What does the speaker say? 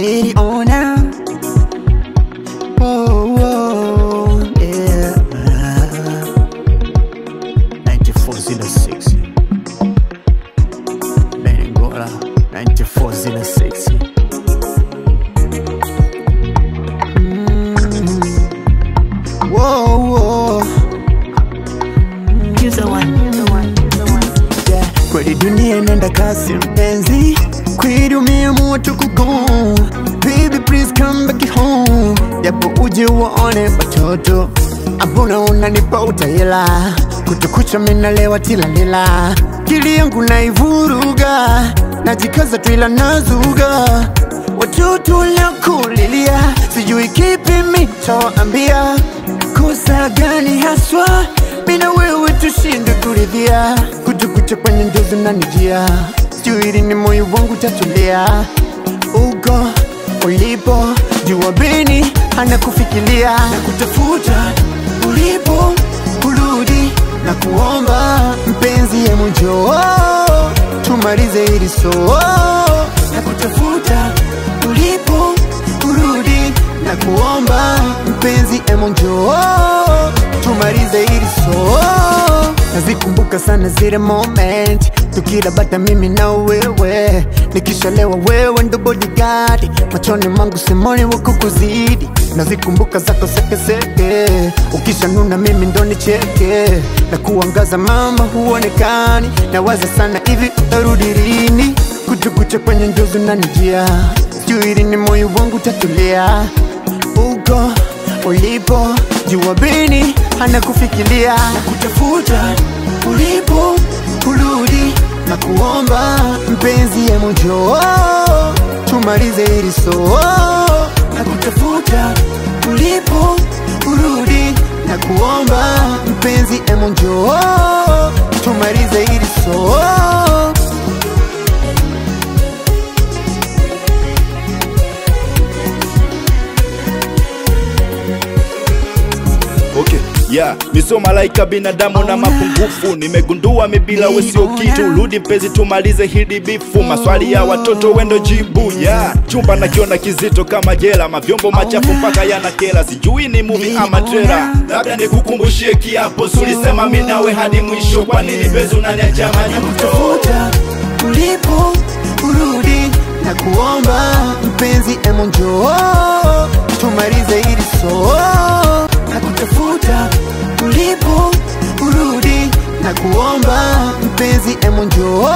niliona. Oh, oh, yeah. 9406 Bengola 9406. Whoa, whoa. You're the one. Yeah. Kweli dunia inaenda kasi mpenzi, kuidumia moto kugon. Baby please come back home, japo uje waone watoto. Abuna unanipa utayela, kutukucha minalewa tilalila. Kili yangu naivuruga, najikaza tu ila nazuga. Watoto la kulilia, sijui kipi mitoambia. Kosa gani haswa, mina wewe tushinde kuridhia. Kutukucha kwenye ndozo na nijia, sijui ni moyo wangu tatulia. Uko ulipo, jua bini hana kufikilia. Na kutafuta ulipo, kurudi na kuomba. Mpenzi ya mujoo, tumalize hili soo. Na kutafuta ulipo, kurudi na kuomba. Mpenzi ya mujoo, tumalize hili soo. Nazikumbuka sana zile moment, tukila bata mimi na wewe. Nikishalewa wewe ndo bodyguard, machoni mangu simoni wako kuzidi. Nazikumbuka zako seke seke, ukisha nuna mimi ndo nicheke. Na kuangaza mama huonekani, nawaza sana hivi utarudi lini. Kutukucha kwenye njozo na nijia, sijui ni moyo wangu tatulia. Uko ulipo, jua bini hana kufikilia. Na kutafuta ulipo, kurudi na kuomba. Mpenzi ya mujoo, tumalize hili soo. Na kutafuta ulipo, kurudi na kuomba. Mpenzi ya mujoo, tumalize hili soo. Okay, yeah, miso malaika binadamu na mapungufu. Nimegundua mibila we sio kitu. Rudi mpenzi tumalize hili bifu. Maswali ya watoto wendo jibu, yeah. Chumba nakiona kizito kama jela, mavyombo machafu mpaka yanakela. Sijui ni movie ama trailer, labda nikukumbushie kiapo. Sulisema mimi nawe hadi mwisho, kwa nini mpenzi unaniacha maji Kutafuta ulipo, kurudi na kuomba. Mpenzi ya mujoo, tumalize hili soo. Na kutafuta ulipo, kurudi na kuomba. Mpenzi ya mujoo,